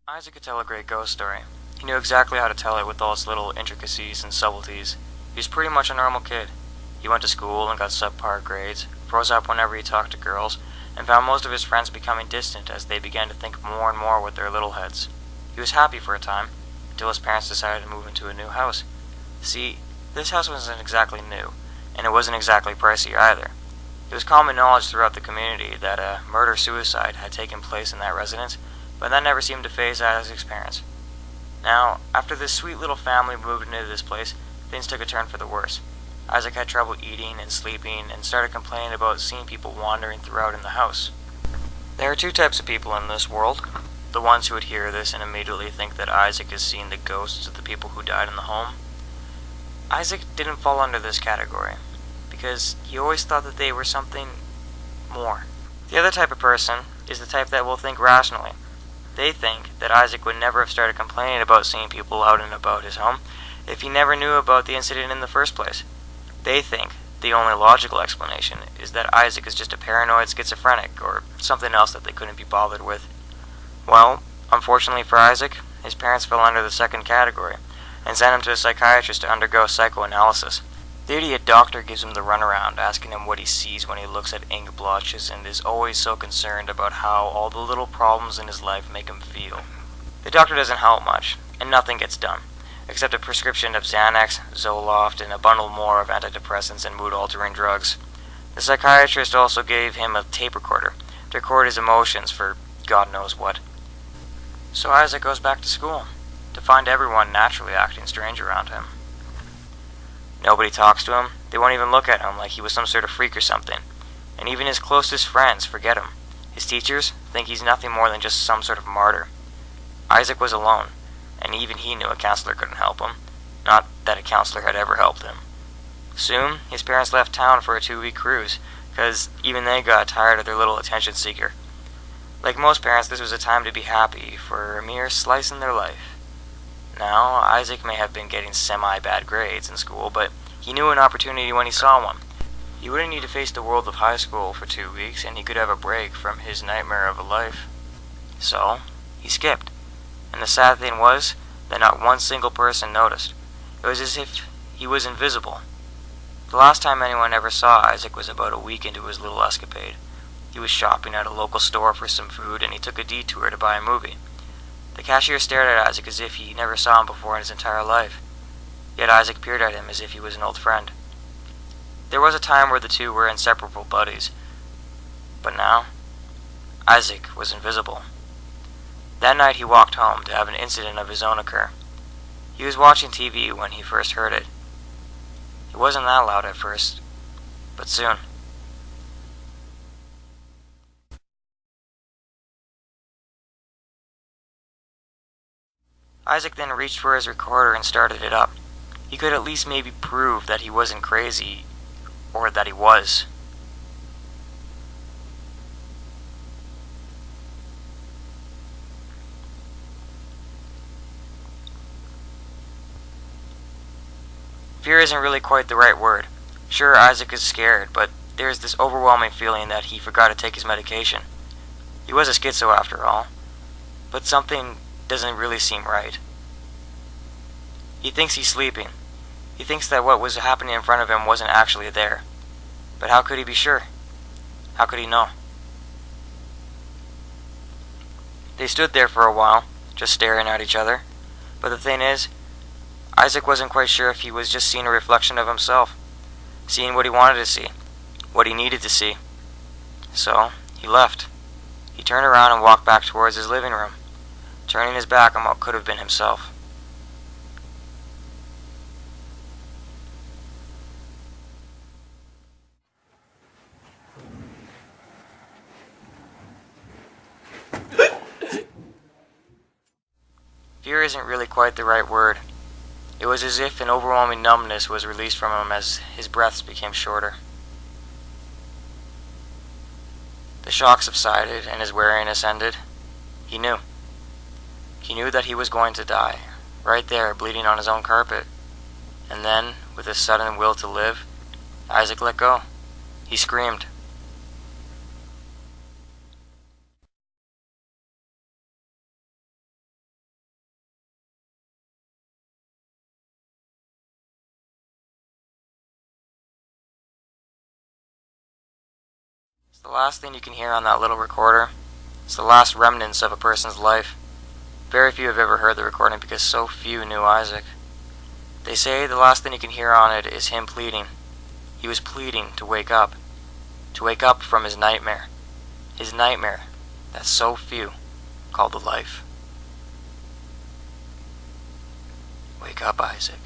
Isaac could tell a great ghost story. He knew exactly how to tell it with all its little intricacies and subtleties. He was pretty much a normal kid. He went to school and got subpar grades, froze up whenever he talked to girls, and found most of his friends becoming distant as they began to think more and more with their little heads. He was happy for a time, until his parents decided to move into a new house. See, this house wasn't exactly new, and it wasn't exactly pricey either. It was common knowledge throughout the community that a murder-suicide had taken place in that residence, but that never seemed to faze Isaac's parents. Now, after this sweet little family moved into this place, things took a turn for the worse. Isaac had trouble eating and sleeping and started complaining about seeing people wandering throughout in the house. There are two types of people in this world. The ones who would hear this and immediately think that Isaac is seeing the ghosts of the people who died in the home. Isaac didn't fall under this category, because he always thought that they were something more. The other type of person is the type that will think rationally. They think that Isaac would never have started complaining about seeing people out and about his home if he never knew about the incident in the first place. They think the only logical explanation is that Isaac is just a paranoid schizophrenic or something else that they couldn't be bothered with. Well, unfortunately for Isaac, his parents fell under the second category and sent him to a psychiatrist to undergo psychoanalysis. The idiot doctor gives him the runaround, asking him what he sees when he looks at ink blotches and is always so concerned about how all the little problems in his life make him feel. The doctor doesn't help much, and nothing gets done, except a prescription of Xanax, Zoloft, and a bundle more of antidepressants and mood-altering drugs. The psychiatrist also gave him a tape recorder to record his emotions for God knows what. So Isaac goes back to school, to find everyone naturally acting strange around him. Nobody talks to him, they won't even look at him like he was some sort of freak or something, and even his closest friends forget him. His teachers think he's nothing more than just some sort of martyr. Isaac was alone, and even he knew a counselor couldn't help him, not that a counselor had ever helped him. Soon, his parents left town for a 2-week cruise, because even they got tired of their little attention seeker. Like most parents, this was a time to be happy for a mere slice in their life. Now, Isaac may have been getting semi-bad grades in school, but he knew an opportunity when he saw one. He wouldn't need to face the world of high school for 2 weeks, and he could have a break from his nightmare of a life. So, he skipped. And the sad thing was that not one single person noticed. It was as if he was invisible. The last time anyone ever saw Isaac was about a week into his little escapade. He was shopping at a local store for some food, and he took a detour to buy a movie. The cashier stared at Isaac as if he never saw him before in his entire life. Yet Isaac peered at him as if he was an old friend. There was a time where the two were inseparable buddies. But now, Isaac was invisible. That night he walked home to have an incident of his own occur. He was watching TV when he first heard it. It wasn't that loud at first, but soon. Isaac then reached for his recorder and started it up. He could at least maybe prove that he wasn't crazy, or that he was. Fear isn't really quite the right word. Sure, Isaac is scared, but there's this overwhelming feeling that he forgot to take his medication. He was a schizo after all, but something doesn't really seem right. He thinks he's sleeping. He thinks that what was happening in front of him wasn't actually there. But how could he be sure? How could he know? They stood there for a while, just staring at each other. But the thing is, Isaac wasn't quite sure if he was just seeing a reflection of himself, seeing what he wanted to see, what he needed to see. So, he left. He turned around and walked back towards his living room, turning his back on what could have been himself. Fear isn't really quite the right word. It was as if an overwhelming numbness was released from him as his breaths became shorter. The shock subsided and his weariness ended. He knew. He knew that he was going to die, right there, bleeding on his own carpet. And then, with a sudden will to live, Isaac let go. He screamed. The last thing you can hear on that little recorder is the last remnants of a person's life. Very few have ever heard the recording because so few knew Isaac. They say the last thing you can hear on it is him pleading. He was pleading to wake up from his nightmare that so few called a life. Wake up, Isaac.